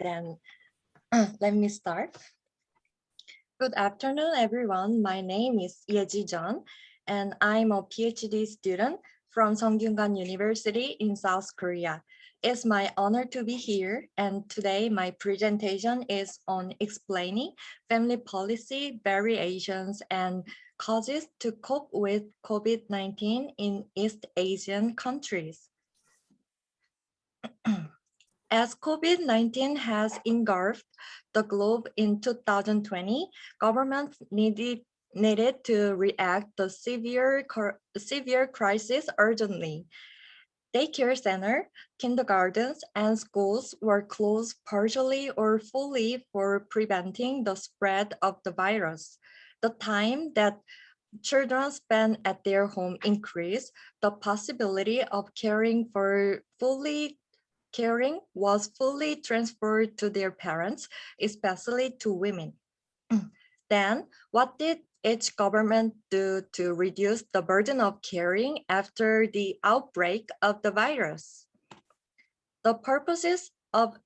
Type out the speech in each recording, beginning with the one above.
Then let me start. Good afternoon, everyone. My name is Jeon, and I'm a PhD student from Sungkyunkwan University in South Korea. It's my honor to be here, and today my presentation is on explaining family policy variations and causes to cope with COVID-19 in East Asian countries. As COVID-19 has engulfed the globe in 2020, governments needed to react to severe crisis urgently. Daycare center, kindergartens, and schools were closed partially or fully for preventing the spread of the virus. The time that children spend at their home increased, the possibility of caring was fully transferred to their parents, especially to women. Then, what did each government do to reduce the burden of caring after the outbreak of the virus? The purposes of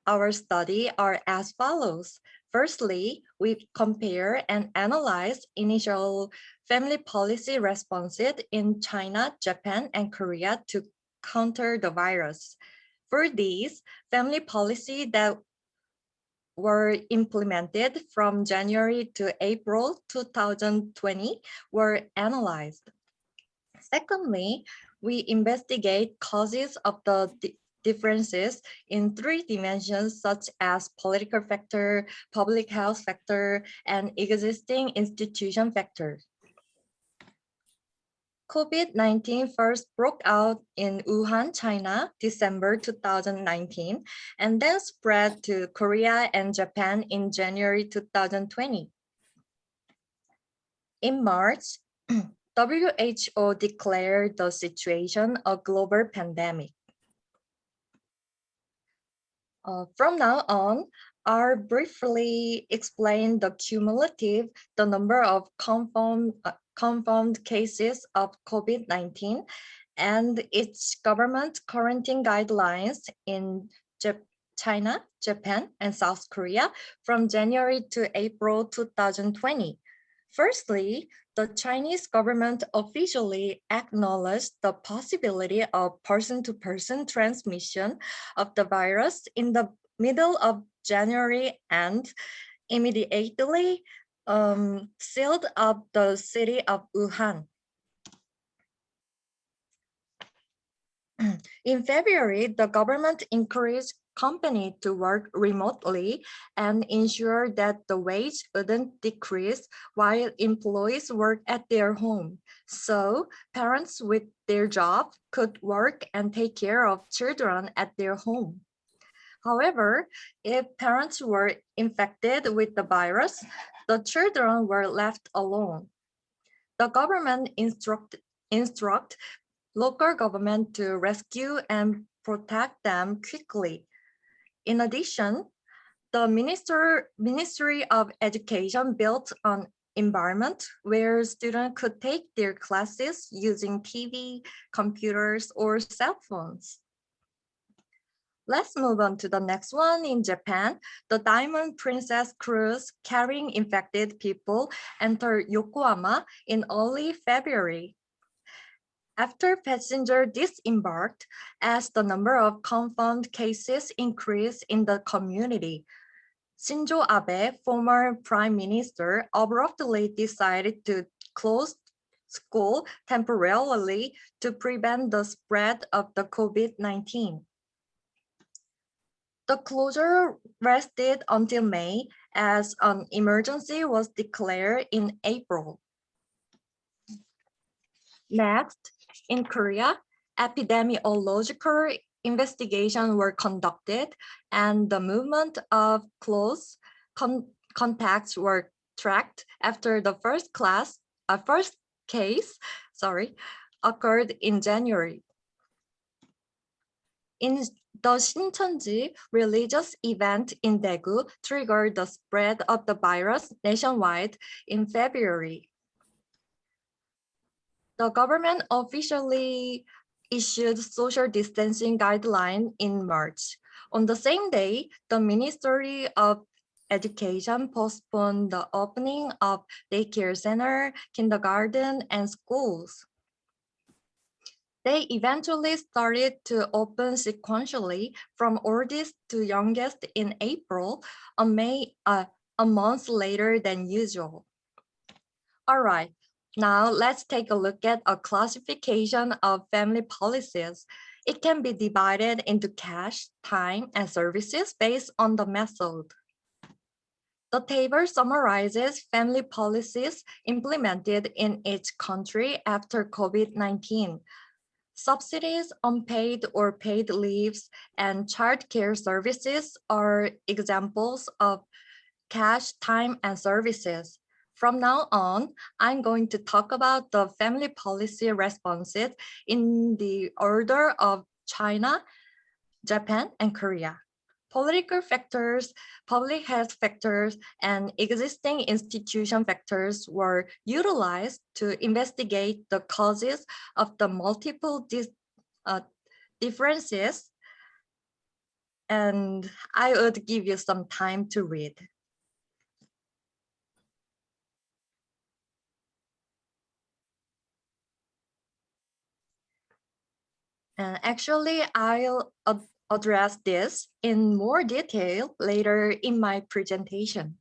our study are as follows. Firstly, we compare and analyze initial family policy responses in China, Japan, and Korea to counter the virus. For these, family policy that were implemented from January to April 2020 were analyzed. Secondly, we investigate causes of the differences in three dimensions such as political factor, public health factor, and existing institution factor. COVID-19 first broke out in Wuhan, China, December 2019, and then spread to Korea and Japan in January 2020. In March, WHO declared the situation a global pandemic. From now on, I'll briefly explain the number of confirmed cases of COVID-19 and its government quarantine guidelines in China, Japan, and South Korea from January to April 2020. Firstly, the Chinese government officially acknowledged the possibility of person-to-person transmission of the virus in the middle of January and immediately sealed up the city of Wuhan. In February, the government encouraged companies to work remotely and ensure that the wage wouldn't decrease while employees work at their home. So parents with their job could work and take care of children at their home. However, if parents were infected with the virus, the children were left alone. The government instruct local government to rescue and protect them quickly. In addition, the Ministry of Education built an environment where students could take their classes using TV, computers, or cell phones. Let's move on to the next one. In Japan, the Diamond Princess cruise carrying infected people entered Yokohama in early February. After passengers disembarked, as the number of confirmed cases increased in the community, Shinzo Abe, former prime minister, abruptly decided to close school temporarily to prevent the spread of the COVID-19. The closure lasted until May, as an emergency was declared in April. Next, in Korea, epidemiological investigations were conducted and the movement of close contacts were tracked after the first case occurred in January. In the Shincheonji religious event in Daegu triggered the spread of the virus nationwide in February. The government officially issued social distancing guidelines in March. On the same day, the Ministry of Education postponed the opening of daycare center, kindergarten, and schools. They eventually started to open sequentially from oldest to youngest in April, a month later than usual. All right, now let's take a look at a classification of family policies. It can be divided into cash, time, and services based on the method. The table summarizes family policies implemented in each country after COVID-19. Subsidies, unpaid or paid leaves, and childcare services are examples of cash, time, and services. From now on, I'm going to talk about the family policy responses in the order of China, Japan, and Korea. Political factors, public health factors, and existing institution factors were utilized to investigate the causes of the multiple differences, and I would give you some time to read. And actually, I'll address this in more detail later in my presentation.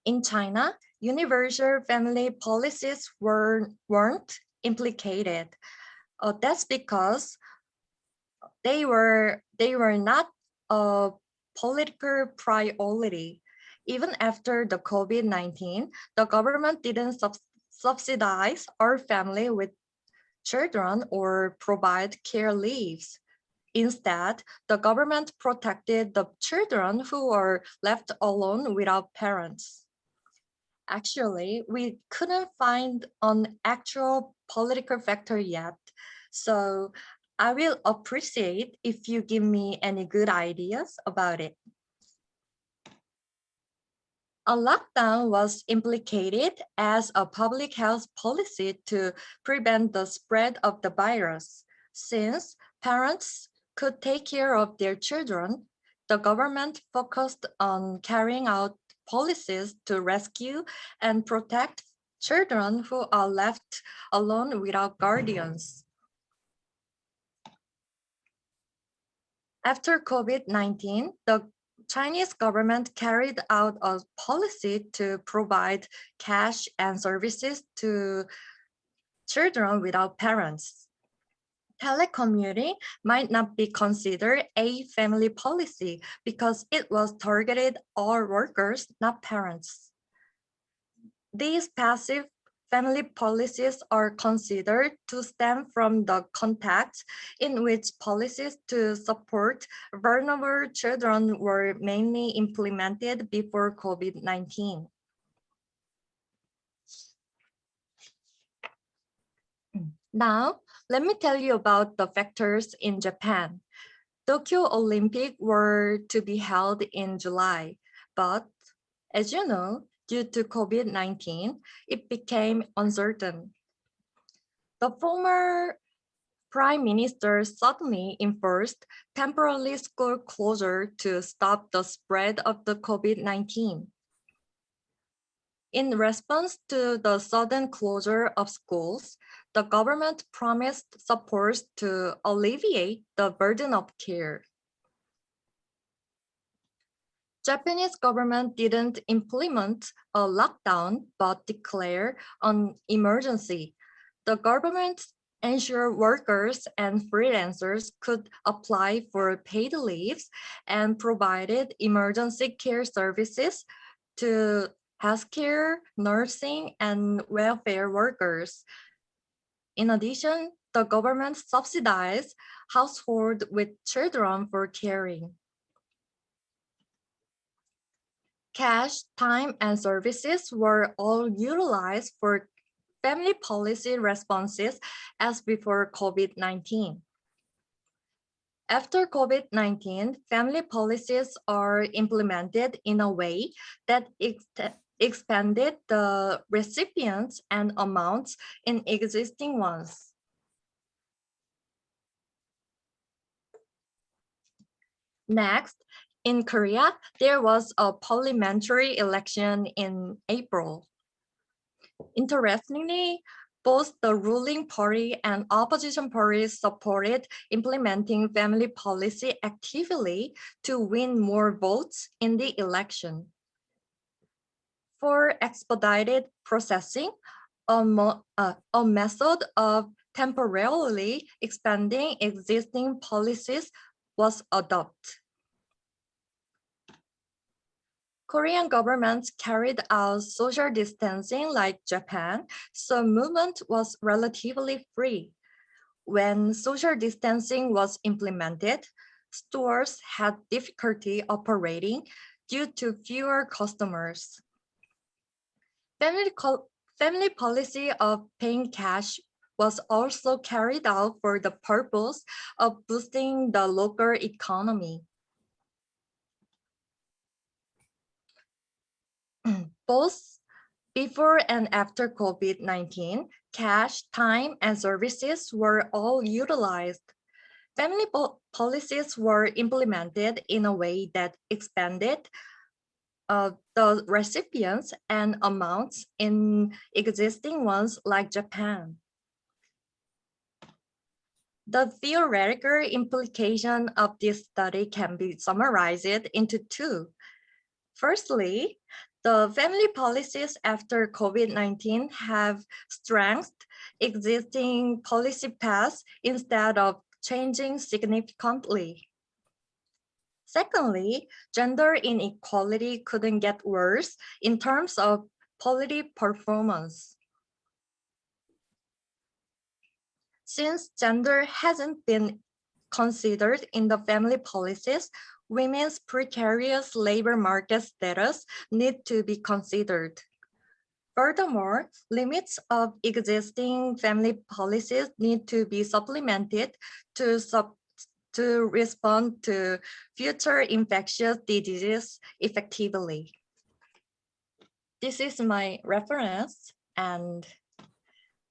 In China, universal family policies weren't implicated. That's because they were not a political priority. Even after the COVID-19, the government didn't subsidize our family with children or provide care leaves. Instead, the government protected the children who are left alone without parents. Actually, we couldn't find an actual political factor yet, so I will appreciate if you give me any good ideas about it. A lockdown was implicated as a public health policy to prevent the spread of the virus. Since parents could take care of their children, the government focused on carrying out policies to rescue and protect children who are left alone without guardians. After COVID-19, the Chinese government carried out a policy to provide cash and services to children without parents. Telecommuting might not be considered a family policy because it was targeted all workers, not parents. These passive family policies are considered to stem from the context in which policies to support vulnerable children were mainly implemented before COVID-19. Now, let me tell you about the factors in Japan. Tokyo Olympic were to be held in July, but as you know, due to COVID-19, it became uncertain. The former Prime Minister suddenly enforced temporary school closure to stop the spread of the COVID-19. In response to the sudden closure of schools, the government promised support to alleviate the burden of care. Japanese government didn't implement a lockdown but declared an emergency. The government ensured workers and freelancers could apply for paid leaves and provided emergency care services to healthcare, nursing, and welfare workers. In addition, the government subsidized households with children for caring. Cash, time, and services were all utilized for family policy responses as before COVID-19. After COVID-19, family policies are implemented in a way that expanded the recipients and amounts in existing ones. Next, in Korea, there was a parliamentary election in April. Interestingly, both the ruling party and opposition parties supported implementing family policy actively to win more votes in the election. For expedited processing, a method of temporarily expanding existing policies was adopted. Korean governments carried out social distancing like Japan, so movement was relatively free. When social distancing was implemented, stores had difficulty operating due to fewer customers. Family policy of paying cash was also carried out for the purpose of boosting the local economy. Both before and after COVID-19, cash, time, and services were all utilized. Family policies were implemented in a way that expanded the recipients and amounts in existing ones like Japan. The theoretical implication of this study can be summarized into two. Firstly, the family policies after COVID-19 have strengthened existing policy paths instead of changing significantly. Secondly, gender inequality couldn't get worse in terms of policy performance. Since gender hasn't been considered in the family policies, women's precarious labor market status need to be considered. Furthermore, limits of existing family policies need to be supplemented to respond to future infectious diseases effectively. This is my reference and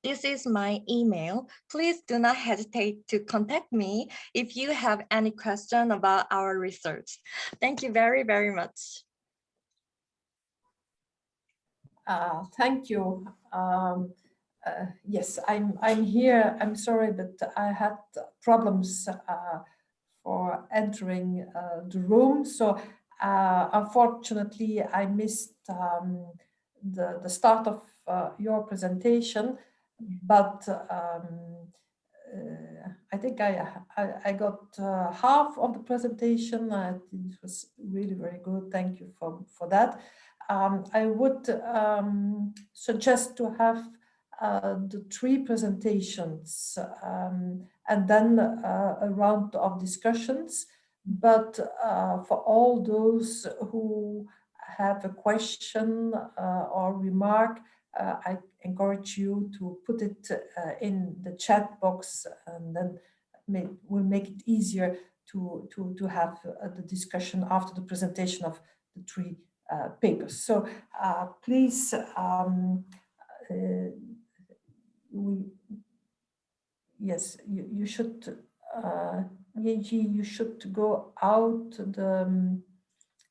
this is my email. Please do not hesitate to contact me if you have any question about our research. Thank you very, very much. Thank you. Yes, I'm here. I'm sorry, but I had problems for entering the room. So unfortunately, I missed the start of your presentation, but I think I got half of the presentation. It was really very good. Thank you for that. I would suggest to have the three presentations and then a round of discussions. But for all those who have a question or remark, I encourage you to put it in the chat box, and then we'll make it easier to have the discussion after the presentation of the three papers. So please, yes, you should, Yichi, you should go out the,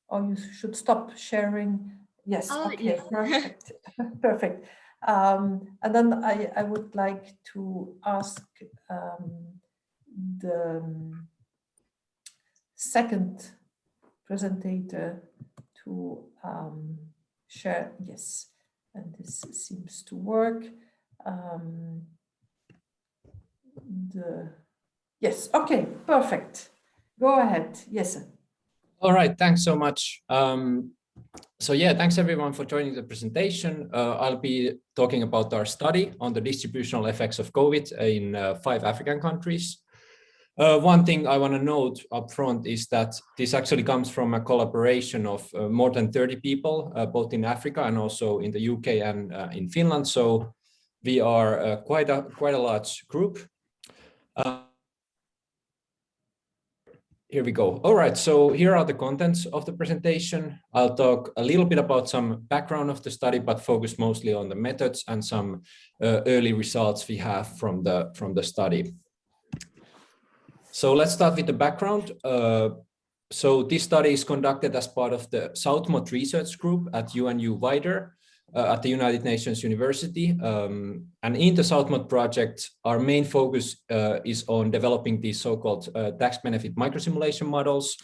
or you should stop sharing. Yes, okay, yes. perfect, perfect. And then I would like to ask the second presenter to share. Yes, and this seems to work. Yes, okay, perfect. Go ahead. Yes. All right, thanks so much. So yeah, thanks everyone for joining the presentation. I'll be talking about our study on the distributional effects of COVID in 5 African countries. One thing I want to note up front is that this actually comes from a collaboration of more than 30 people, both in Africa and also in the UK and in Finland. So we are quite a large group. Here we go. All right, so here are the contents of the presentation. I'll talk a little bit about some background of the study, but focus mostly on the methods and some early results we have from the study. So let's start with the background. So this study is conducted as part of the Southmont Research Group at UNU Wider at the United Nations University. And in the Southmont project, our main focus is on developing these so-called tax benefit microsimulation models,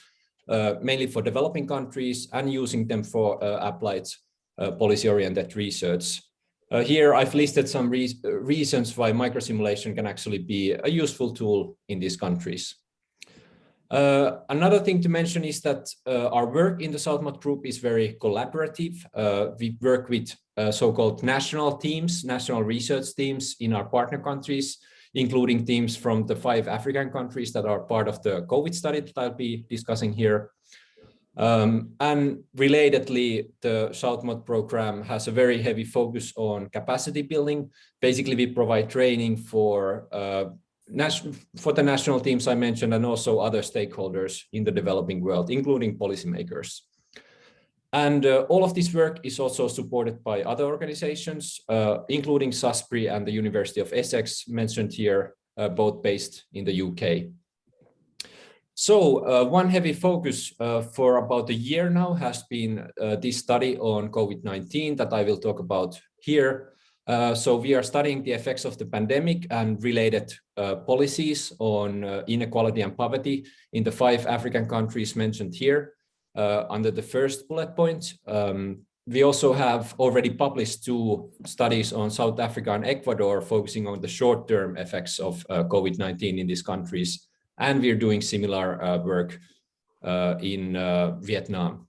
mainly for developing countries, and using them for applied policy-oriented research. Here I've listed some reasons why microsimulation can actually be a useful tool in these countries. Another thing to mention is that our work in the Southmont group is very collaborative. We work with so-called national teams, national research teams in our partner countries, including teams from the 5 African countries that are part of the COVID study that I'll be discussing here. And relatedly, the Southmont program has a very heavy focus on capacity building. Basically, we provide training for the national teams I mentioned, and also other stakeholders in the developing world, including policymakers. And all of this work is also supported by other organizations, including SASPRI and the University of Essex, mentioned here, both based in the UK. So one heavy focus for about a year now has been this study on COVID-19 that I will talk about here. So we are studying the effects of the pandemic and related policies on inequality and poverty in the 5 African countries mentioned here under the first bullet point. We also have already published 2 studies on South Africa and Ecuador, focusing on the short-term effects of COVID-19 in these countries. And we're doing similar work in Vietnam.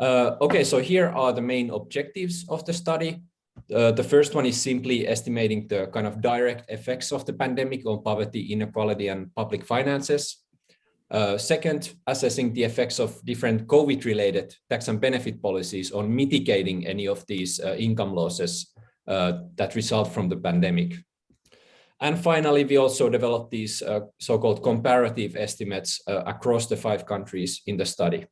Okay, so here are the main objectives of the study. The first one is simply estimating the kind of direct effects of the pandemic on poverty, inequality, and public finances. Second, assessing the effects of different COVID-related tax and benefit policies on mitigating any of these income losses that result from the pandemic. And finally, we also developed these so-called comparative estimates across the 5 countries in the study.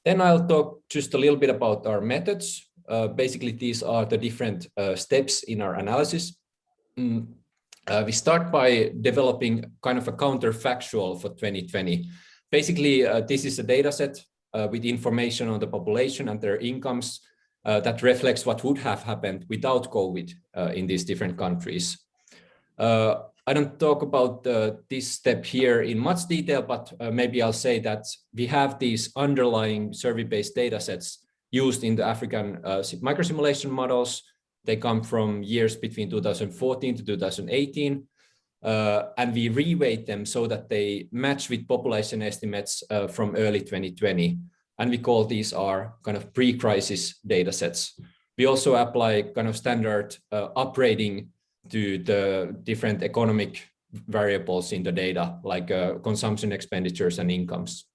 Then I'll talk just a little bit about our methods. Basically, these are the different steps in our analysis. We start by developing kind of a counterfactual for 2020. Basically, this is a data set with information on the population and their incomes that reflects what would have happened without COVID in these different countries. I don't talk about this step here in much detail, but maybe I'll say that we have these underlying survey-based data sets used in the African microsimulation models. They come from years between 2014 to 2018, and we reweight them so that they match with population estimates from early 2020. And we call these our kind of pre-crisis data sets. We also apply kind of standard uprating to the different economic variables in the data, like consumption expenditures and incomes.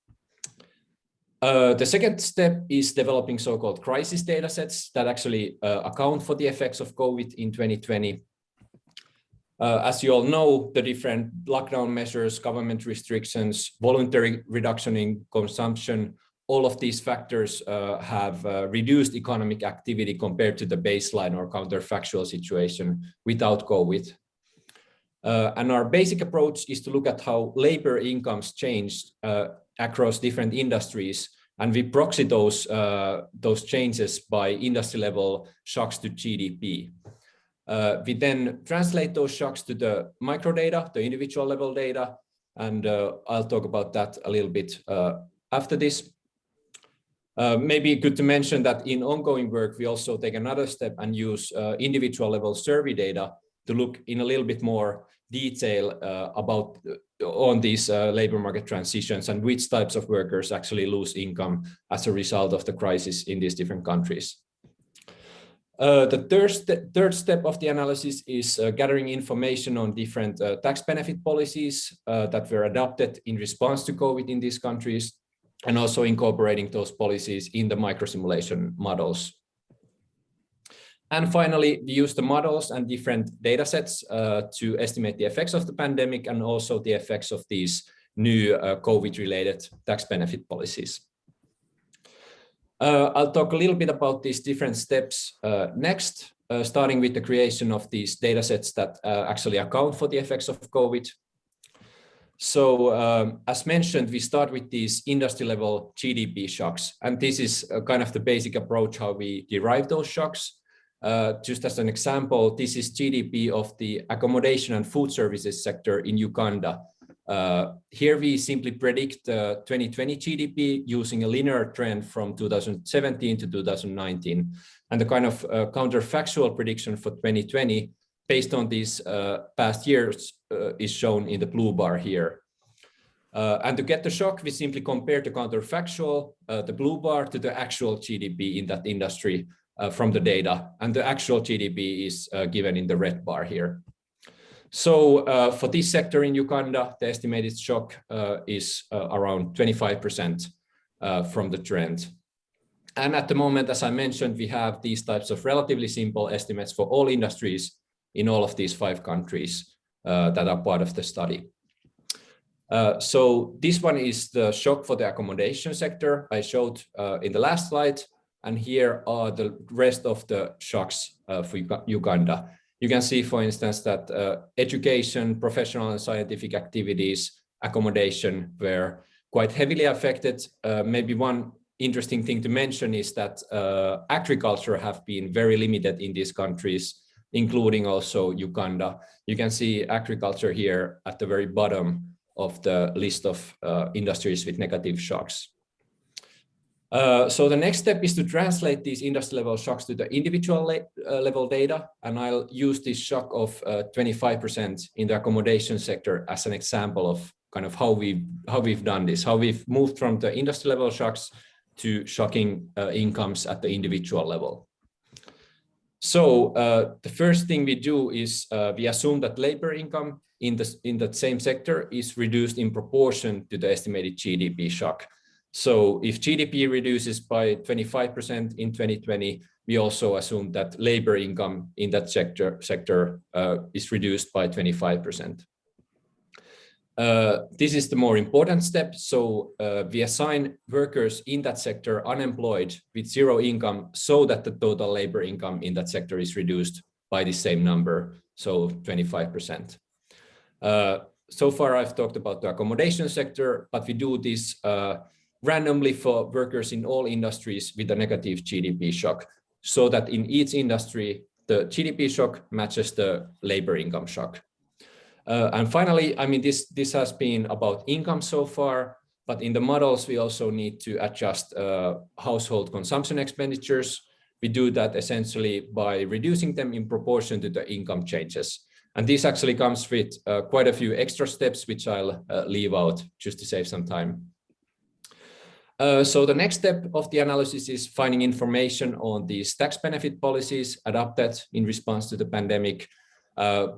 The second step is developing so-called crisis data sets that actually account for the effects of COVID in 2020. As you all know, the different lockdown measures, government restrictions, voluntary reduction in consumption, all of these factors have reduced economic activity compared to the baseline or counterfactual situation without COVID. And our basic approach is to look at how labor incomes changed across different industries, and we proxy those changes by industry level shocks to GDP. We then translate those shocks to the microdata, the individual level data, and I'll talk about that a little bit after this. Maybe good to mention that in ongoing work, we also take another step and use individual level survey data to look in a little bit more detail on these labor market transitions and which types of workers actually lose income as a result of the crisis in these different countries. The third step of the analysis is gathering information on different tax benefit policies that were adopted in response to COVID in these countries, and also incorporating those policies in the microsimulation models. And finally, we use the models and different data sets to estimate the effects of the pandemic and also the effects of these new COVID-related tax benefit policies. I'll talk a little bit about these different steps next, starting with the creation of these data sets that actually account for the effects of COVID. So as mentioned, we start with these industry level GDP shocks. And this is kind of the basic approach how we derive those shocks. Just as an example, this is GDP of the accommodation and food services sector in Uganda. Here we simply predict the 2020 GDP using a linear trend from 2017 to 2019. And the kind of counterfactual prediction for 2020 based on these past years is shown in the blue bar here. And to get the shock, we simply compare the counterfactual, the blue bar, to the actual GDP in that industry from the data. And the actual GDP is given in the red bar here. So for this sector in Uganda, the estimated shock is around 25% from the trend. And at the moment, as I mentioned, we have these types of relatively simple estimates for all industries in all of these 5 countries that are part of the study. So this one is the shock for the accommodation sector I showed in the last slide. And here are the rest of the shocks for Uganda. You can see, for instance, that education, professional and scientific activities, accommodation were quite heavily affected. Maybe one interesting thing to mention is that agriculture have been very limited in these countries, including also Uganda. You can see agriculture here at the very bottom of the list of industries with negative shocks. So the next step is to translate these industry level shocks to the individual level data. And I'll use this shock of 25% in the accommodation sector as an example of kind of how we've done this, how we've moved from the industry level shocks to shocking incomes at the individual level. So the first thing we do is we assume that labor income in that same sector is reduced in proportion to the estimated GDP shock. So if GDP reduces by 25% in 2020, we also assume that labor income in that sector is reduced by 25%. This is the more important step. So we assign workers in that sector unemployed with 0 income so that the total labor income in that sector is reduced by the same number, so 25%. So far I've talked about the accommodation sector, but we do this randomly for workers in all industries with a negative GDP shock, so that in each industry, the GDP shock matches the labor income shock. And finally, I mean, this has been about income so far, but in the models, we also need to adjust household consumption expenditures. We do that essentially by reducing them in proportion to the income changes. And this actually comes with quite a few extra steps, which I'll leave out just to save some time. So the next step of the analysis is finding information on these tax benefit policies adopted in response to the pandemic.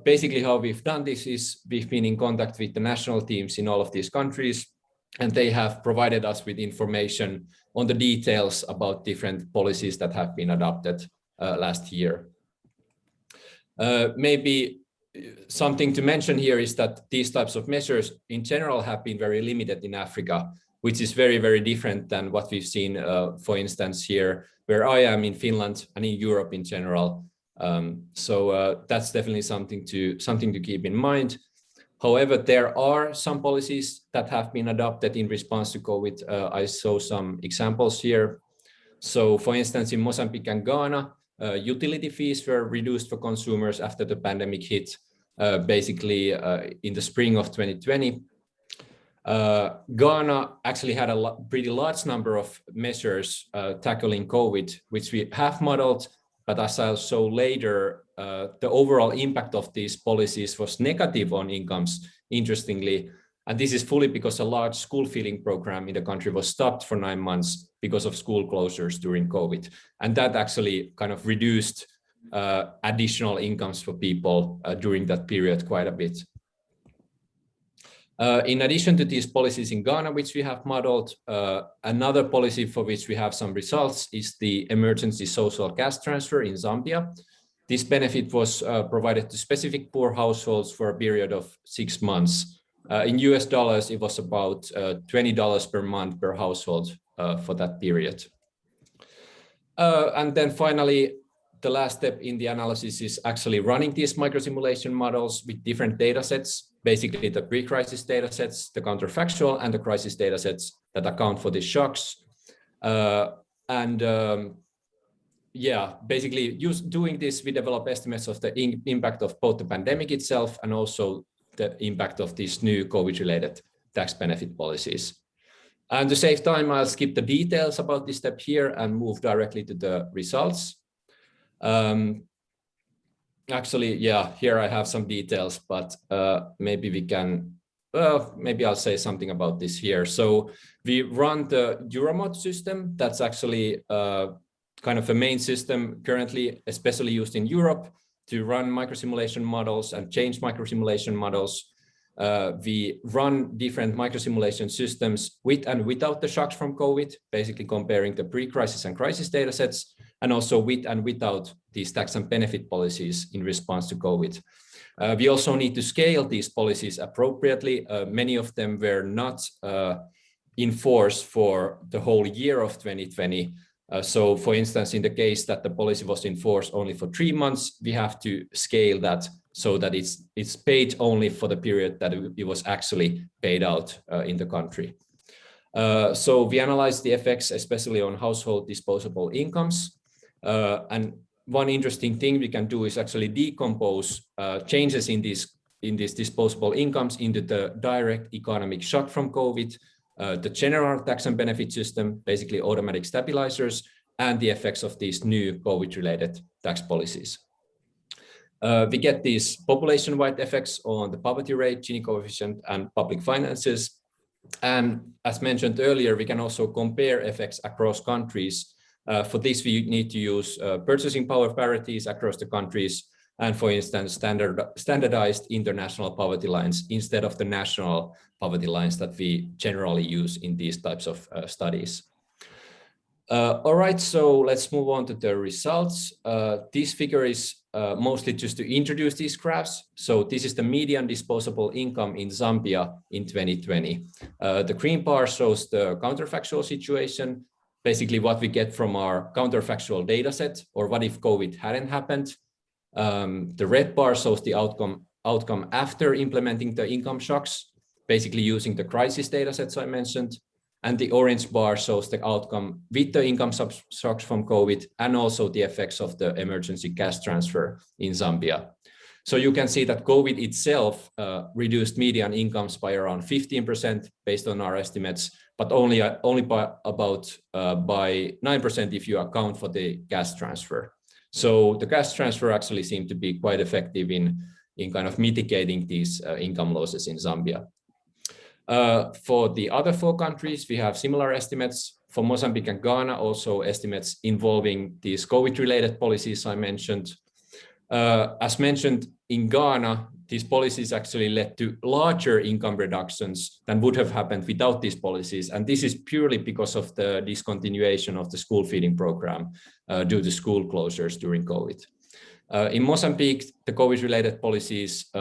Basically, how we've done this is we've been in contact with the national teams in all of these countries, and they have provided us with information on the details about different policies that have been adopted last year. Maybe something to mention here is that these types of measures in general have been very limited in Africa, which is very, very different than what we've seen, for instance, here where I am in Finland and in Europe in general. So that's definitely something to keep in mind. However, there are some policies that have been adopted in response to COVID. I saw some examples here. So for instance, in Mozambique and Ghana, utility fees were reduced for consumers after the pandemic hit, basically in the spring of 2020. Ghana actually had a pretty large number of measures tackling COVID, which we have modeled, but as I'll show later, the overall impact of these policies was negative on incomes, interestingly. And this is fully because a large school feeding program in the country was stopped for 9 months because of school closures during COVID. And that actually kind of reduced additional incomes for people during that period quite a bit. In addition to these policies in Ghana, which we have modeled, another policy for which we have some results is the emergency social gas transfer in Zambia. This benefit was provided to specific poor households for a period of 6 months. In US dollars, it was about $20 per month per household for that period. And then finally, the last step in the analysis is actually running these microsimulation models with different data sets. basically the pre-crisis data sets, the counterfactual, and the crisis data sets that account for the shocks. Yeah, basically doing this, we develop estimates of the impact of both the pandemic itself and also the impact of these new COVID-related tax benefit policies. And to save time, I'll skip the details about this step here and move directly to the results. Actually, yeah, here I have some details, but maybe we can, maybe I'll say something about this here. So we run the Euromod system. That's actually kind of a main system currently, especially used in Europe to run microsimulation models and change microsimulation models. We run different microsimulation systems with and without the shocks from COVID, basically comparing the pre-crisis and crisis data sets, and also with and without these tax and benefit policies in response to COVID. We also need to scale these policies appropriately. Many of them were not in force for the whole year of 2020. So for instance, in the case that the policy was in force only for 3 months, we have to scale that so that it's paid only for the period that it was actually paid out in the country. So we analyzed the effects, especially on household disposable incomes. And one interesting thing we can do is actually decompose changes in these disposable incomes into the direct economic shock from COVID, the general tax and benefit system, basically automatic stabilizers, and the effects of these new COVID-related tax policies. We get these population-wide effects on the poverty rate, Gini coefficient, and public finances. And as mentioned earlier, we can also compare effects across countries. For this, we need to use purchasing power parities across the countries, and for instance, standardized international poverty lines instead of the national poverty lines that we generally use in these types of studies. All right, so let's move on to the results. This figure is mostly just to introduce these graphs. So this is the median disposable income in Zambia in 2020. The green bar shows the counterfactual situation, basically what we get from our counterfactual data set, or what if COVID hadn't happened. The red bar shows the outcome after implementing the income shocks, basically using the crisis data sets I mentioned. And the orange bar shows the outcome with the income shocks from COVID and also the effects of the emergency cash transfer in Zambia. So you can see that COVID itself reduced median incomes by around 15% based on our estimates, but only by about by 9% if you account for the cash transfer. So the cash transfer actually seemed to be quite effective in kind of mitigating these income losses in Zambia. For the other 4 countries, we have similar estimates. For Mozambique and Ghana, also estimates involving these COVID-related policies I mentioned. As mentioned, in Ghana, these policies actually led to larger income reductions than would have happened without these policies. And this is purely because of the discontinuation of the school feeding program due to school closures during COVID. In Mozambique, the COVID-related policies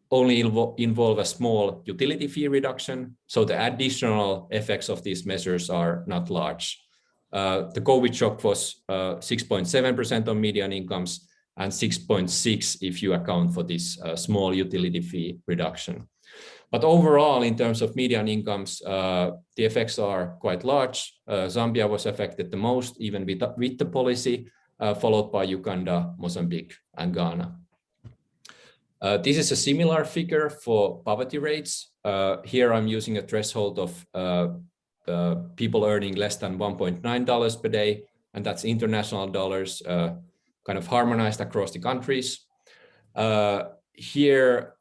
only involve a small utility fee reduction, so the additional effects of these measures are not large. The COVID shock was 6.7% on median incomes and 6.6% if you account for this small utility fee reduction. But overall, in terms of median incomes, the effects are quite large. Zambia was affected the most, even with the policy, followed by Uganda, Mozambique, and Ghana. This is a similar figure for poverty rates. Here I'm using a threshold of people earning less than $1.9 per day, and that's international dollars, kind of harmonized across the countries. Here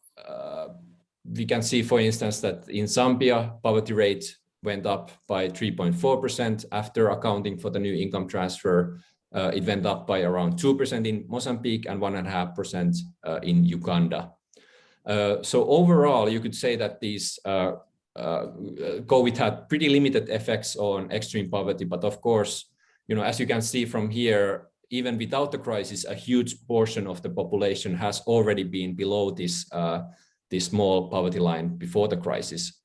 we can see, for instance, that in Zambia, poverty rate went up by 3.4% after accounting for the new income transfer. It went up by around 2% in Mozambique and 1.5% in Uganda. So overall, you could say that these COVID had pretty limited effects on extreme poverty. But of course, as you can see from here, even without the crisis, a huge portion of the population has already been below this small poverty line before the crisis.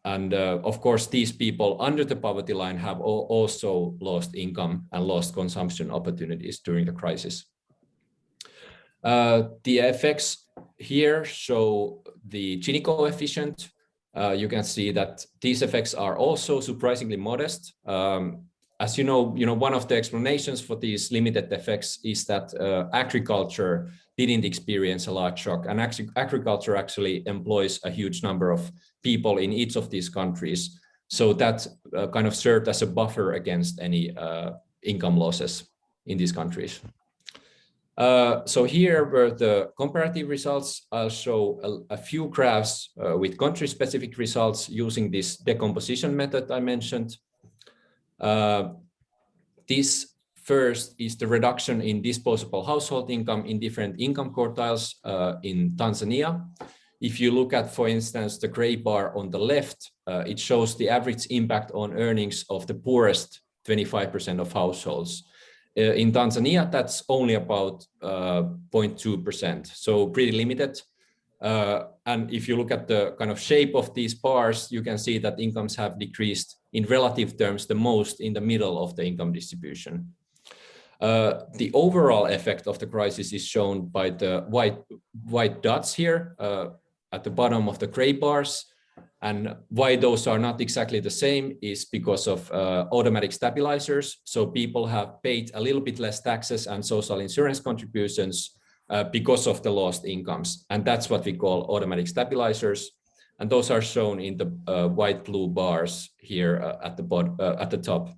And of course, these people under the poverty line have also lost income and lost consumption opportunities during the crisis. The effects here show the Gini coefficient. You can see that these effects are also surprisingly modest. As you know, one of the explanations for these limited effects is that agriculture didn't experience a large shock, and agriculture actually employs a huge number of people in each of these countries. So that kind of served as a buffer against any income losses in these countries. So here were the comparative results. I'll show a few graphs with country-specific results using this decomposition method I mentioned. This first is the reduction in disposable household income in different income quartiles in Tanzania. If you look at, for instance, the gray bar on the left, it shows the average impact on earnings of the poorest 25% of households. In Tanzania, that's only about 0.2%, so pretty limited. And if you look at the kind of shape of these bars, you can see that incomes have decreased in relative terms the most in the middle of the income distribution. The overall effect of the crisis is shown by the white dots here at the bottom of the gray bars. And why those are not exactly the same is because of automatic stabilizers. So people have paid a little bit less taxes and social insurance contributions because of the lost incomes. And that's what we call automatic stabilizers. And those are shown in the white blue bars here at the top.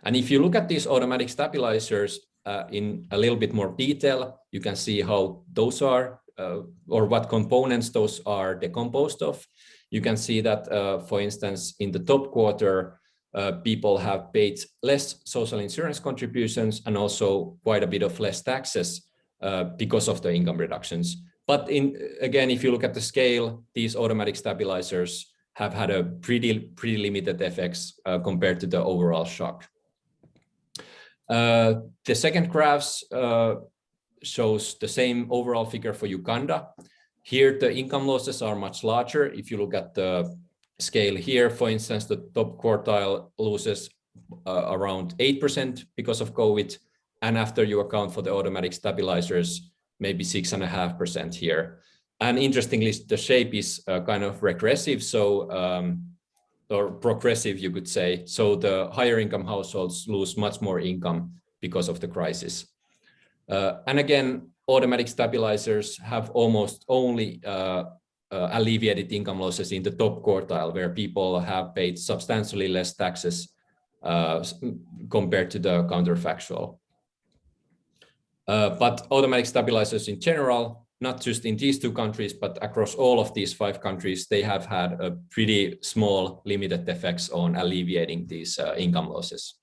And if you look at these automatic stabilizers in a little bit more detail, you can see how those are or what components those are decomposed of. You can see that, for instance, in the top quarter, people have paid less social insurance contributions and also quite a bit of less taxes because of the income reductions. But again, if you look at the scale, these automatic stabilizers have had a pretty limited effects compared to the overall shock. The second graphs shows the same overall figure for Uganda. Here, the income losses are much larger. If you look at the scale here, for instance, the top quartile loses around 8% because of COVID. And after you account for the automatic stabilizers, maybe 6.5% here. And interestingly, the shape is kind of regressive, so or progressive, you could say. So the higher income households lose much more income because of the crisis. And again, automatic stabilizers have almost only alleviated income losses in the top quartile, where people have paid substantially less taxes compared to the counterfactual. But automatic stabilizers in general, not just in these two countries, but across all of these 5 countries, they have had a pretty small limited effects on alleviating these income losses.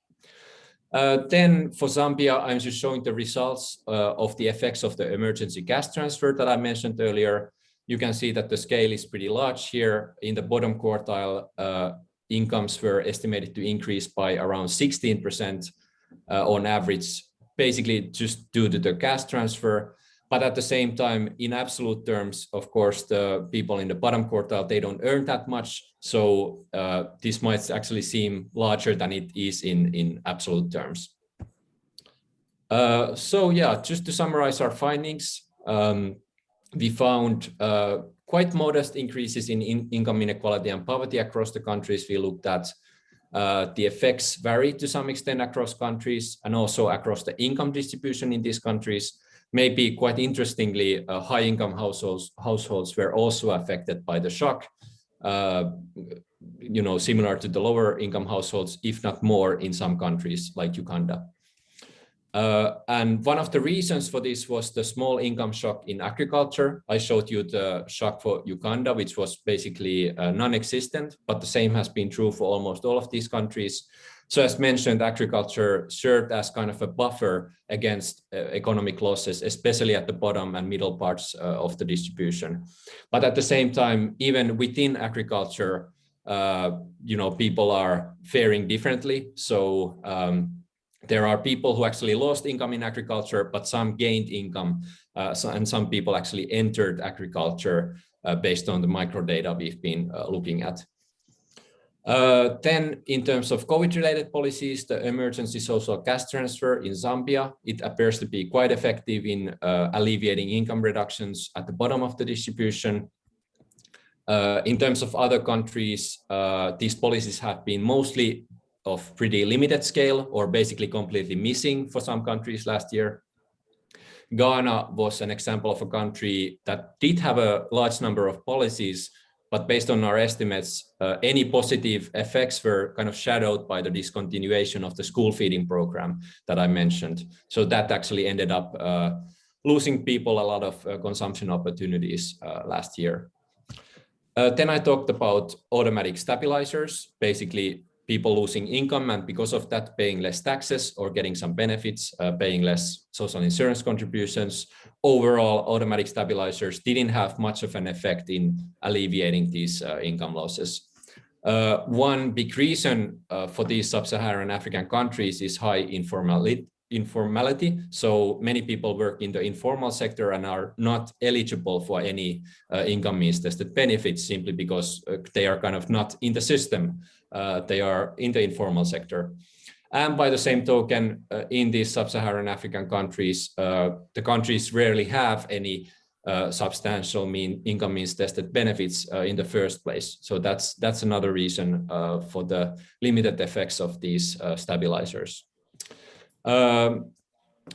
Then for Zambia, I'm just showing the results of the effects of the emergency gas transfer that I mentioned earlier. You can see that the scale is pretty large here. In the bottom quartile, incomes were estimated to increase by around 16% on average, basically just due to the gas transfer. But at the same time, in absolute terms, of course, the people in the bottom quartile, they don't earn that much. So this might actually seem larger than it is in absolute terms. So yeah, just to summarize our findings, we found quite modest increases in income inequality and poverty across the countries we looked at. The effects vary to some extent across countries and also across the income distribution in these countries. Maybe quite interestingly, high-income households were also affected by the shock, similar to the lower-income households, if not more in some countries like Uganda. And one of the reasons for this was the small income shock in agriculture. I showed you the shock for Uganda, which was basically non-existent, but the same has been true for almost all of these countries. So as mentioned, agriculture served as kind of a buffer against economic losses, especially at the bottom and middle parts of the distribution. But at the same time, even within agriculture, people are faring differently. So there are people who actually lost income in agriculture, but some gained income, and some people actually entered agriculture based on the microdata we've been looking at. Then in terms of COVID-related policies, the emergency social cash transfer in Zambia, it appears to be quite effective in alleviating income reductions at the bottom of the distribution. In terms of other countries, these policies have been mostly of pretty limited scale or basically completely missing for some countries last year. Ghana was an example of a country that did have a large number of policies, but based on our estimates, any positive effects were kind of shadowed by the discontinuation of the school feeding program that I mentioned. So that actually ended up losing people a lot of consumption opportunities last year. Then I talked about automatic stabilizers, basically people losing income and because of that paying less taxes or getting some benefits, paying less social insurance contributions. Overall, automatic stabilizers didn't have much of an effect in alleviating these income losses. One big reason for these sub-Saharan African countries is high informality. So many people work in the informal sector and are not eligible for any income means tested benefits simply because they are kind of not in the system. They are in the informal sector. And by the same token, in these sub-Saharan African countries, the countries rarely have any substantial income means tested benefits in the first place. So that's another reason for the limited effects of these stabilizers. One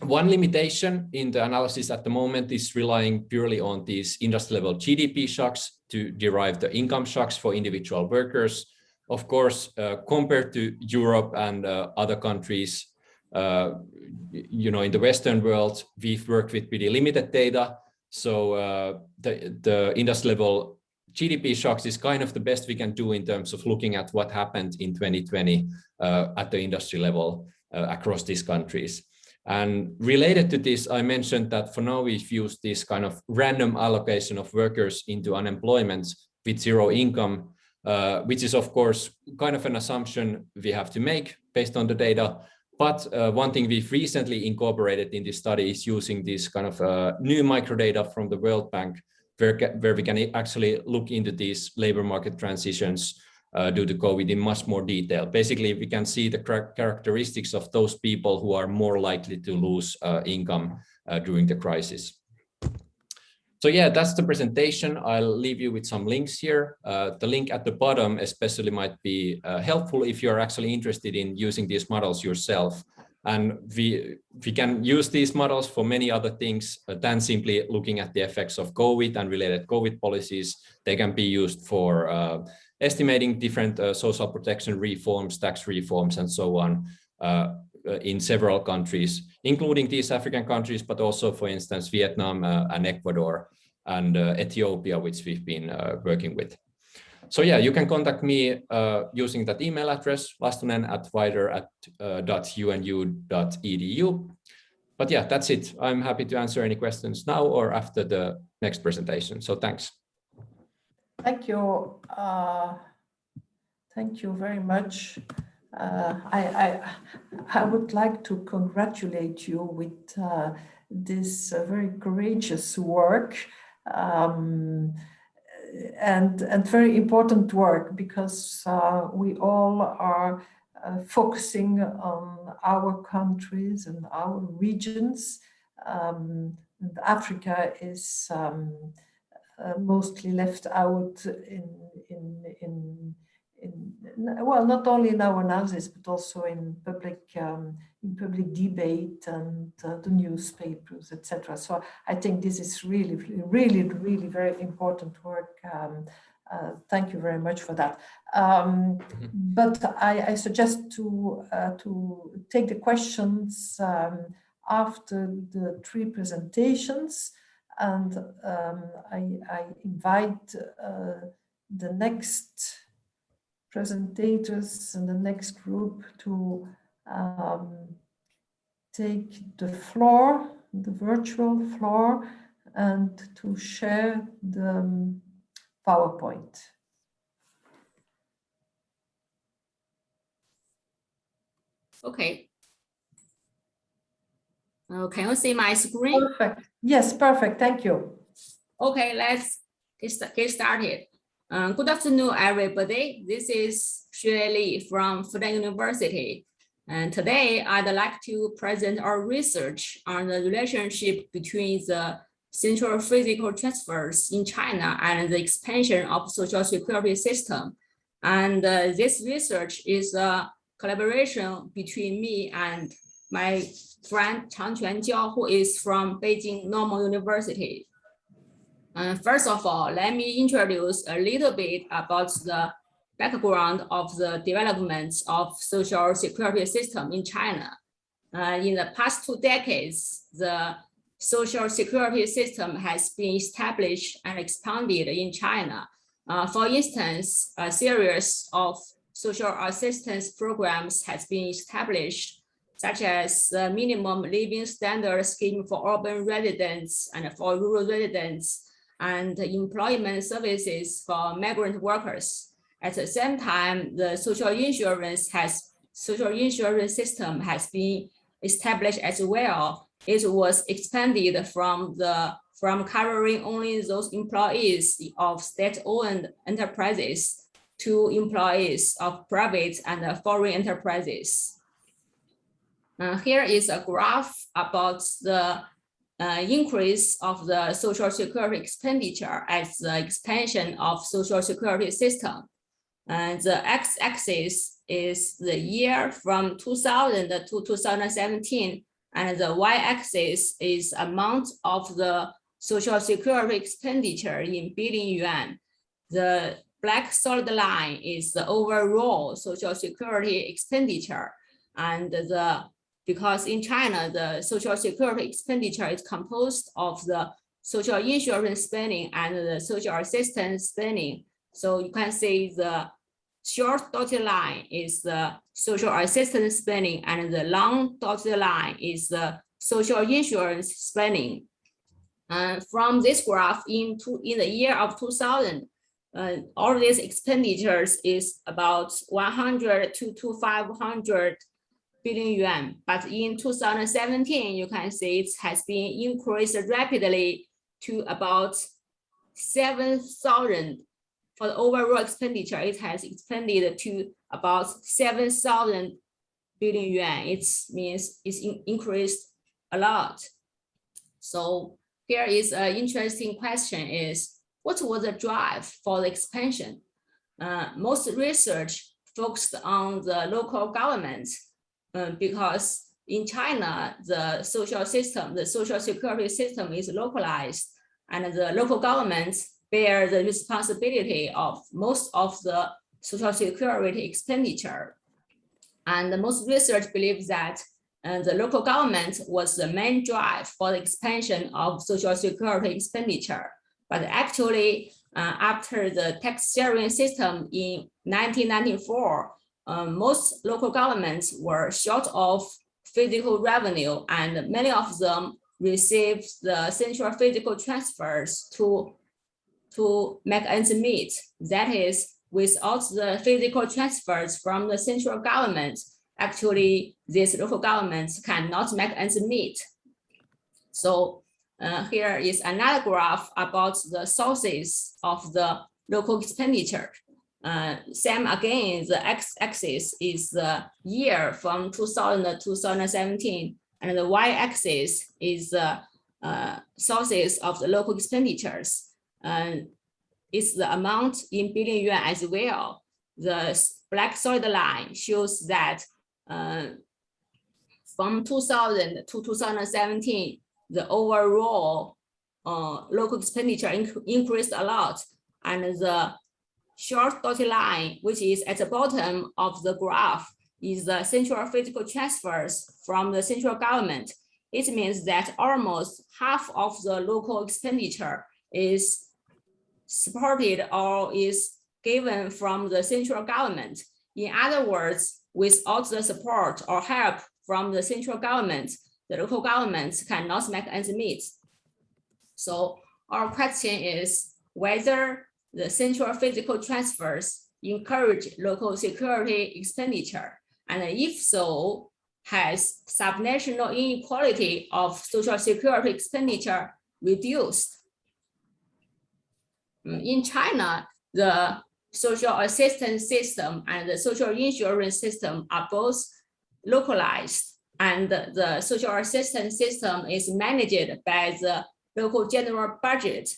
limitation in the analysis at the moment is relying purely on these industry-level GDP shocks to derive the income shocks for individual workers. Of course, compared to Europe and other countries, in the Western world, we've worked with pretty limited data. So the industry-level GDP shocks is kind of the best we can do in terms of looking at what happened in 2020 at the industry level across these countries. And related to this, I mentioned that for now we've used this kind of random allocation of workers into unemployment with zero income, which is of course kind of an assumption we have to make based on the data. But one thing we've recently incorporated in this study is using this kind of new microdata from the World Bank, where we can actually look into these labor market transitions due to COVID in much more detail. Basically, we can see the characteristics of those people who are more likely to lose income during the crisis. So yeah, that's the presentation. I'll leave you with some links here. The link at the bottom especially might be helpful if you're actually interested in using these models yourself. And we can use these models for many other things than simply looking at the effects of COVID and related COVID policies. They can be used for estimating different social protection reforms, tax reforms, and so on in several countries, including these African countries, but also, for instance, Vietnam and Ecuador and Ethiopia, which we've been working with. So yeah, you can contact me using that email address, lastunen@wider.unu.edu. But yeah, that's it. I'm happy to answer any questions now or after the next presentation. So thanks. Thank you. Thank you very much. I would like to congratulate you with this very courageous work. And very important work, because we all are focusing on our countries and our regions. And Africa is mostly left out well, not only in our analysis, but also in public debate and the newspapers, etc. So I think this is really very important work. Thank you very much for that. But I suggest to take the questions after the three presentations, and I invite the next presentators and the next group to take the floor, the virtual floor, and to share the PowerPoint. Okay. Can you see my screen? Perfect. Yes, perfect. Thank you. Okay, let's get started. Good afternoon, everybody. This is Xue Li from Fudan University. And today I'd like to present our research on the relationship between the central physical transfers in China and the expansion of social security system. And this research is a collaboration between me and my friend Changquan Jiao, who is from Beijing Normal University. First of all, let me introduce a little bit about the background of the development of social security system in China. In the past 2 decades, the social security system has been established and expanded in China. For instance, a series of social assistance programs has been established, such as the minimum living standard scheme for urban residents and for rural residents, and employment services for migrant workers. At the same time, the social insurance system has been established as well. It was expanded from covering only those employees of state-owned enterprises to employees of private and foreign enterprises. Here is a graph about the increase of the social security expenditure as the expansion of social security system. And the x-axis is the year from 2000 to 2017, and the y-axis is amount of the social security expenditure in billion yuan. The black solid line is the overall social security expenditure, and because in China, the social security expenditure is composed of the social insurance spending and the social assistance spending. So you can see the short dotted line is the social assistance spending, and the long dotted line is the social insurance spending. From this graph, in the year of 2000, all these expenditures is about 100 to 500 billion yuan, but in 2017, you can see it has been increased rapidly to about 7,000. For the overall expenditure, it has expanded to about 7,000 billion yuan. It means it's increased a lot. So here is an interesting question: is what was the drive for the expansion? Most research focused on the local government. Because in China, the social security system is localized, and the local governments bear the responsibility of most of the social security expenditure. And the most research believes that the local government was the main drive for the expansion of social security expenditure. But actually, after the tax sharing system in 1994, most local governments were short of physical revenue, and many of them received the central physical transfers to make ends meet. That is, without the physical transfers from the central government, actually these local governments cannot make ends meet. So here is another graph about the sources of the local expenditure. Same again, the x-axis is the year from 2000 to 2017, and the y-axis is the sources of the local expenditures. It's the amount in billion yuan as well. The black solid line shows that from 2000 to 2017, the overall local expenditure increased a lot, and the short dotted line, which is at the bottom of the graph, is the central physical transfers from the central government. It means that almost half of the local expenditure is supported or is given from the central government. In other words, without the support or help from the central government, the local governments cannot make ends meet. So our question is whether the central physical transfers encourage local security expenditure, and if so, has subnational inequality of social security expenditure reduced? In China, the social assistance system and the social insurance system are both localized, and the social assistance system is managed by the local general budget,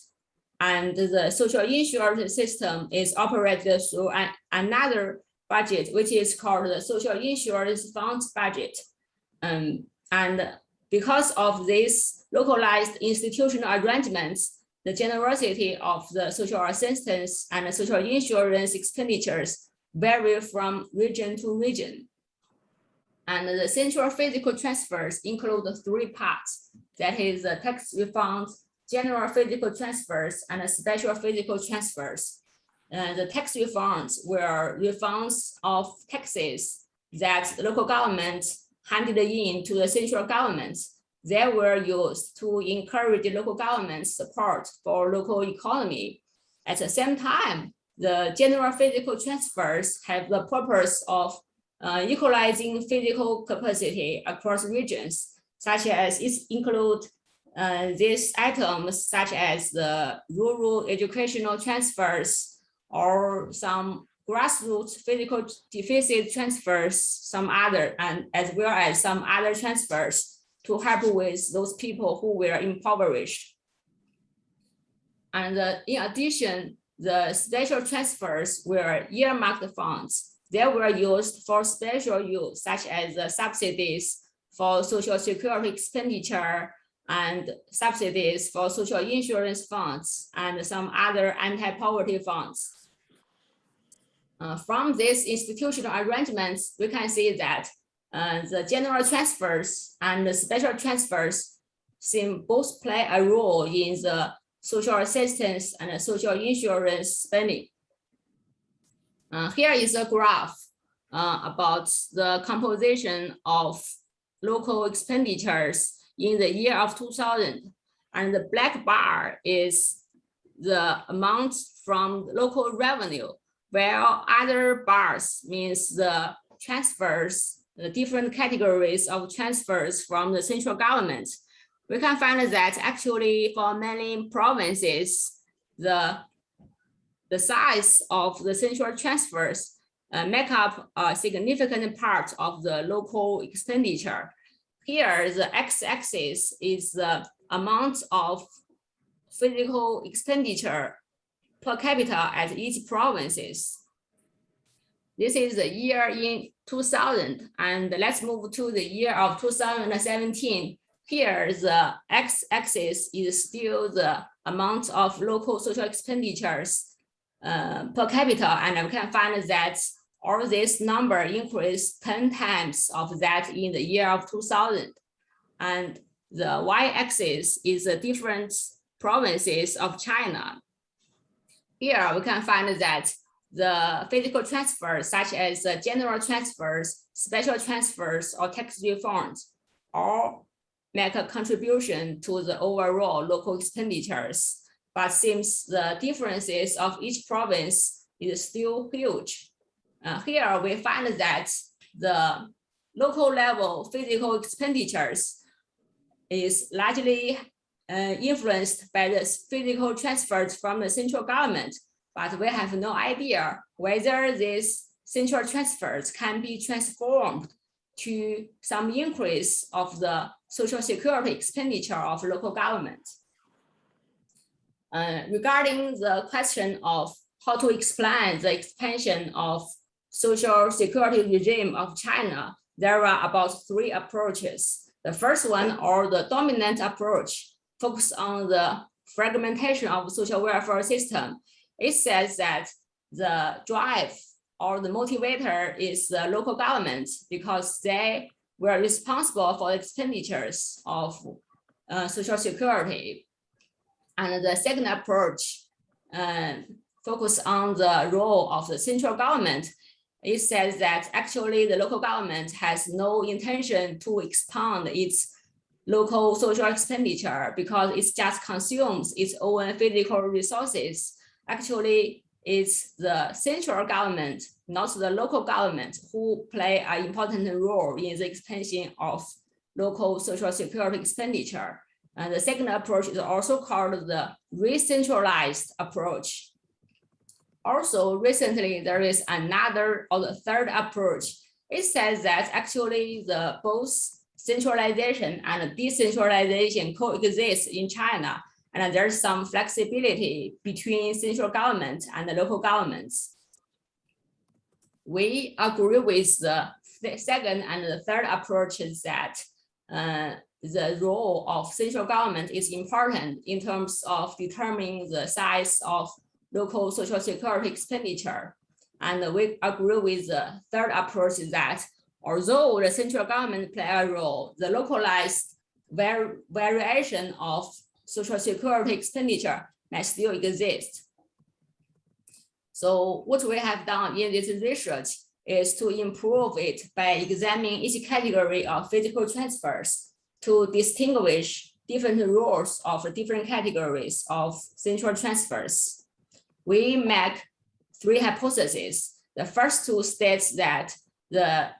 and the social insurance system is operated through another budget, which is called the social insurance funds budget. And because of these localized institutional arrangements, the generosity of the social assistance and the social insurance expenditures vary from region to region. And the central physical transfers include the three parts, that is the tax refunds, general physical transfers, and special physical transfers. The tax refunds were refunds of taxes that the local government handed in to the central government. They were used to encourage the local government's support for local economy. At the same time, the general physical transfers have the purpose of equalizing physical capacity across regions, such as it include these items such as the rural educational transfers or some grassroots physical deficit transfers, some other, and as well as some other transfers to help with those people who were impoverished. And in addition, the special transfers were earmarked funds. They were used for special use, such as the subsidies for social security expenditure and subsidies for social insurance funds and some other anti-poverty funds. From these institutional arrangements, we can see that the general transfers and the special transfers seem both play a role in the social assistance and the social insurance spending. Here is a graph about the composition of local expenditures in the year of 2000. And the black bar is the amount from local revenue, while other bars means the transfers, the different categories of transfers from the central government. We can find that actually for many provinces, the size of the central transfers make up a significant part of the local expenditure. Here, the x-axis is the amount of physical expenditure per capita at each provinces. This is the year in 2000, and let's move to the year of 2017. Here, the x-axis is still the amount of local social expenditures per capita, and we can find that all this number increased 10 times of that in the year of 2000. And the y-axis is the different provinces of China. Here we can find that the physical transfers, such as the general transfers, special transfers, or tax refunds, all make a contribution to the overall local expenditures. But since the differences of each province is still huge, here we find that the local level physical expenditures is largely influenced by the physical transfers from the central government, but we have no idea whether these central transfers can be transformed to some increase of the social security expenditure of local government. Regarding the question of how to explain the expansion of social security regime of China, there are about 3 approaches. The first one, or the dominant approach, focuses on the fragmentation of social welfare system. It says that the drive or the motivator is the local government because they were responsible for the expenditures of social security. And the second approach focuses on the role of the central government. It says that actually the local government has no intention to expand its local social expenditure because it just consumes its own physical resources. Actually, it's the central government, not the local government, who play an important role in the expansion of local social security expenditure. And the second approach is also called the Recentralized Approach. also recently there is another or the third approach. It says that actually the both centralization and decentralization coexist in China, and there's some flexibility between central government and the local governments. We agree with the second and the third approaches that the role of central government is important in terms of determining the size of local social security expenditure. And we agree with the third approach is that although the central government play a role, the localized variation of social security expenditure may still exist. So what we have done in this research is to improve it by examining each category of physical transfers to distinguish different roles of different categories of central transfers. We make three hypotheses. The first two states that the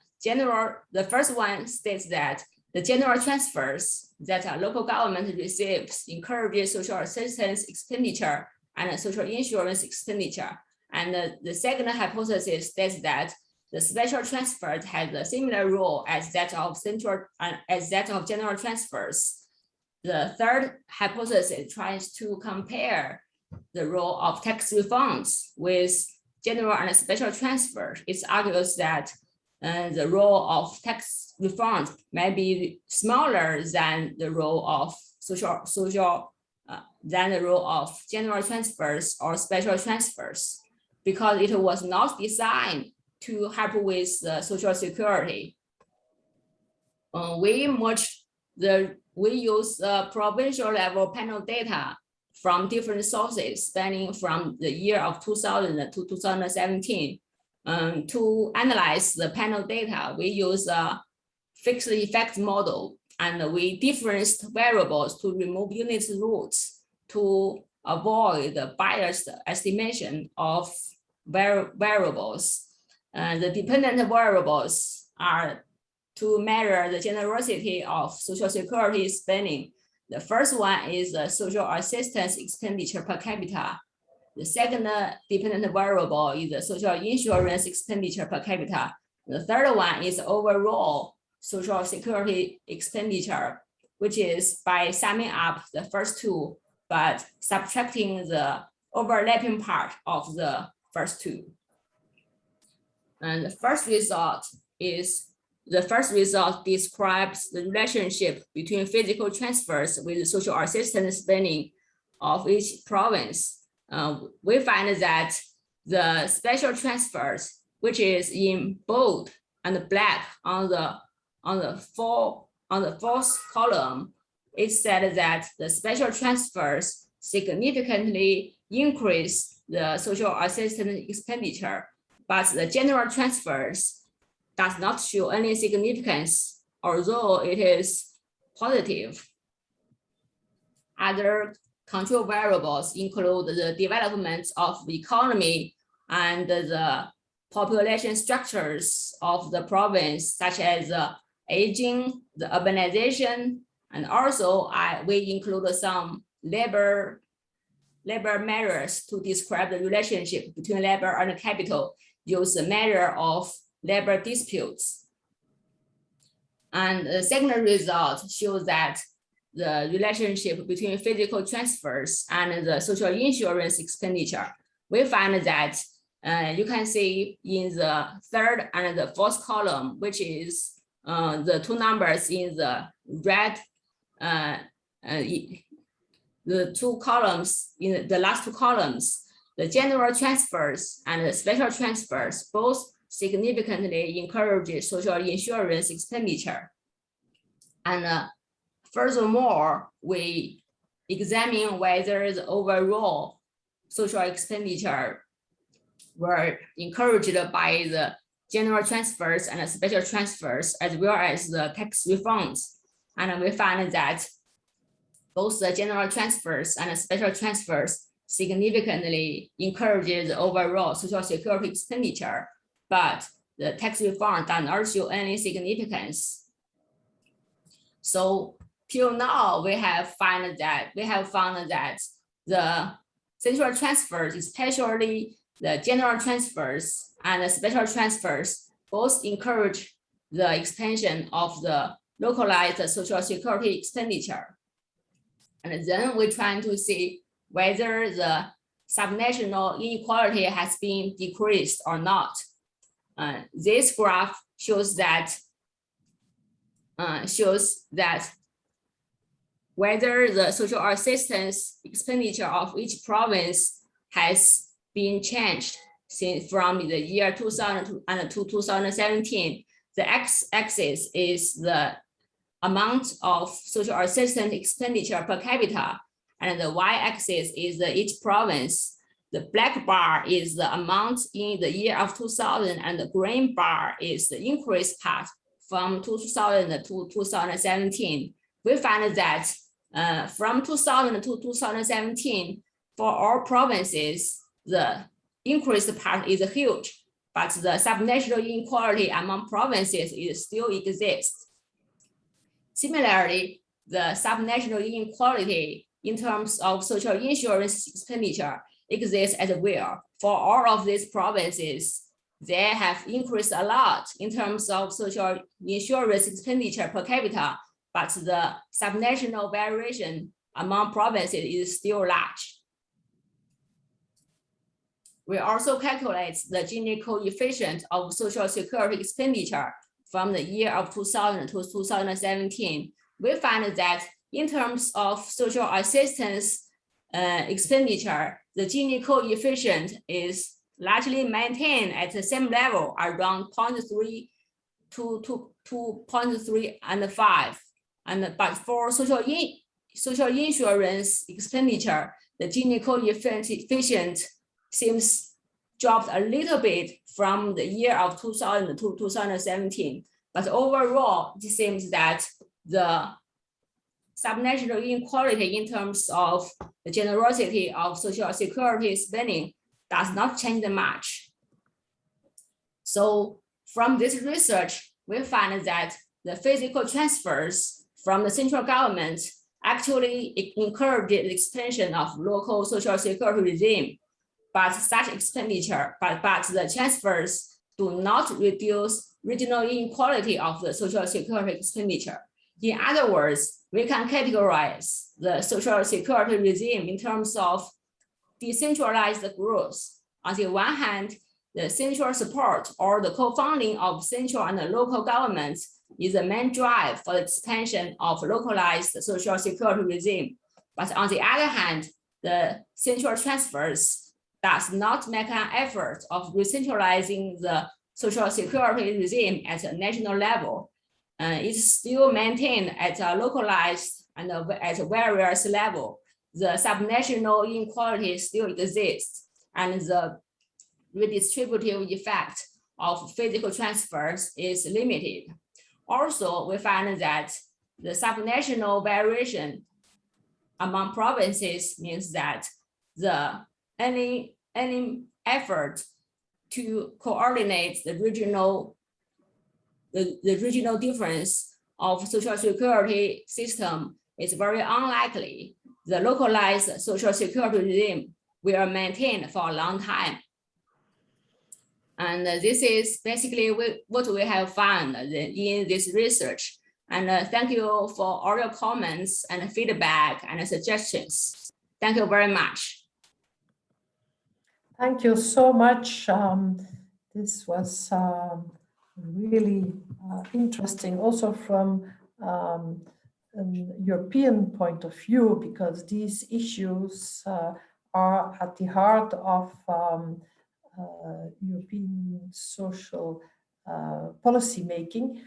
first one states that the general transfers that a local government receives encourages social assistance expenditure and social insurance expenditure. And the second hypothesis states that the special transfer has a similar role as that of general transfers. The third hypothesis tries to compare the role of tax refunds with general and special transfers. It argues that the role of tax refunds may be smaller than the role of than the role of general transfers or special transfers, because it was not designed to help with social security. We use provincial level panel data from different sources spanning from the year of 2000 to 2017. To analyze the panel data, we use a fixed effect model, and we differenced variables to remove unit roots to avoid the biased estimation of variables. The dependent variables are to measure the generosity of social security spending. The first one is the social assistance expenditure per capita. The second dependent variable is the social insurance expenditure per capita. The third one is overall social security expenditure, which is by summing up the first two, but subtracting the overlapping part of the first two. And the first result describes the relationship between physical transfers with social assistance spending of each province. We find that the special transfers, which is in bold and black on the fourth column, it said that the special transfers significantly increase the social assistance expenditure, but the general transfers does not show any significance, although it is positive. Other control variables include the development of the economy and the population structures of the province, such as aging, the urbanization, and also we include some labor measures to describe the relationship between labor and capital, use the measure of labor disputes. And the second result shows that the relationship between physical transfers and the social insurance expenditure. We find that you can see in the third and the fourth column, which is the two numbers in the red, the two columns in the last two columns, the general transfers and the special transfers both significantly encourage social insurance expenditure. And furthermore, we examine whether the overall social expenditure were encouraged by the general transfers and the special transfers, as well as the tax refunds. And we find that both the general transfers and the special transfers significantly encourage the overall social security expenditure, but the tax refund does not show any significance. So till now, we have found that the central transfers, especially the general transfers and the special transfers both encourage the expansion of the localized social security expenditure. And then we're trying to see whether the subnational inequality has been decreased or not. This graph shows that whether the social assistance expenditure of each province has been changed from the year 2000 to 2017. The x-axis is the amount of social assistance expenditure per capita, and the y-axis is each province. The black bar is the amount in the year of 2000, and the green bar is the increased part from 2000 to 2017. We find that from 2000 to 2017, for all provinces, the increased part is huge, but the subnational inequality among provinces still exists. Similarly, the subnational inequality in terms of social insurance expenditure exists as well. For all of these provinces, they have increased a lot in terms of social insurance expenditure per capita, but the subnational variation among provinces is still large. We also calculate the Gini coefficient of social security expenditure from the year of 2000 to 2017. We find that in terms of social assistance expenditure, the Gini coefficient is largely maintained at the same level, around 0.3 to 0.3 and 5. But for social insurance expenditure, the Gini coefficient seems dropped a little bit from the year of 2000 to 2017. But overall, it seems that the subnational inequality in terms of the generosity of social security spending does not change much. So from this research, we find that the physical transfers from the central government actually encouraged the expansion of local social security regime. But such expenditure, but the transfers do not reduce regional inequality of the social security expenditure. In other words, we can categorize the social security regime in terms of decentralized growth. On the one hand, the central support or the co-funding of central and local governments is the main drive for the expansion of localized social security regime. But on the other hand, the central transfers does not make an effort of recentralizing the social security regime at a national level. It's still maintained at a localized and at a various level. The subnational inequality still exists, and the redistributive effect of physical transfers is limited. Also, we find that the subnational variation among provinces means that any effort to coordinate the regional difference of social security system is very unlikely. The localized social security regime will maintain for a long time. And this is basically what we have found in this research. And thank you for all your comments and feedback and suggestions. Thank you very much. Thank you so much. This was really interesting also from a European point of view, because these issues are at the heart of European social policy making,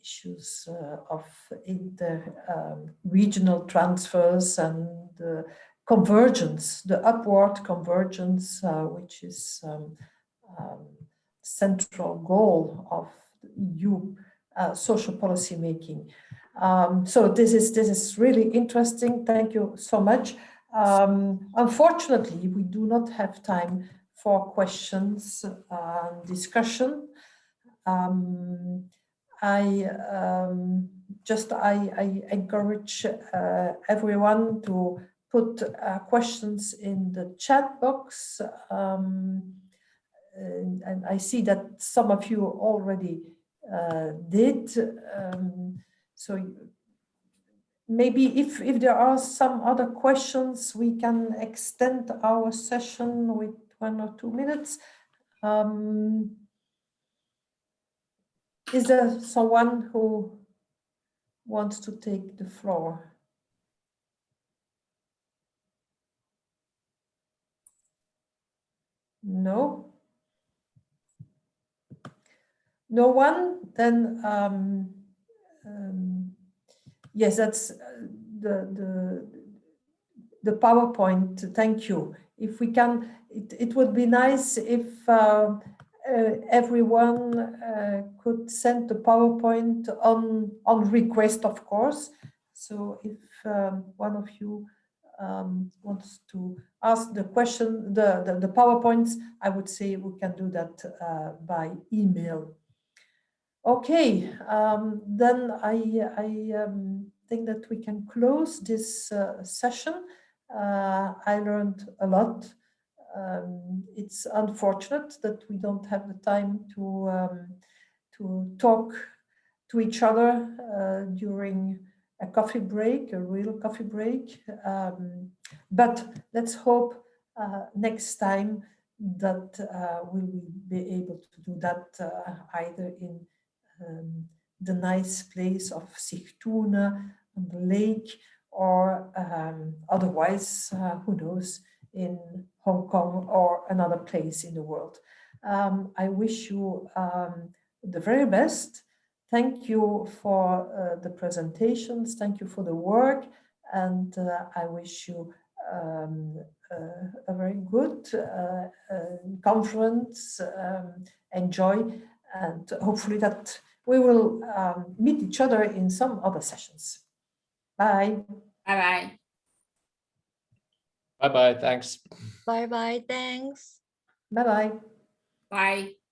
issues of inter-regional transfers and convergence, the upward convergence, which is central goal of EU social policy making. So this is really interesting. Thank you so much. Unfortunately, we do not have time for questions and discussion. I encourage everyone to put questions in the chat box. And I see that some of you already did. So maybe if there are some other questions, we can extend our session with 1 or 2 minutes. Is there someone who wants to take the floor? No? No one? Then yes, that's the PowerPoint. Thank you. If we can, it would be nice if everyone could send the PowerPoint on request, of course. So if one of you wants to ask the question, the PowerPoints, I would say we can do that by email. Okay, then I think that we can close this session. I learned a lot. It's unfortunate that we don't have the time to talk to each other during a coffee break, a real coffee break. But let's hope next time that we will be able to do that either in the nice place of Sigtuna on the lake, or otherwise, who knows, in Hong Kong or another place in the world. I wish you the very best. Thank you for the presentations. Thank you for the work. And I wish you a very good conference. Enjoy. And hopefully that we will meet each other in some other sessions. Bye. Bye-bye. Bye-bye, thanks. Bye bye. Thanks. Bye-bye. Bye.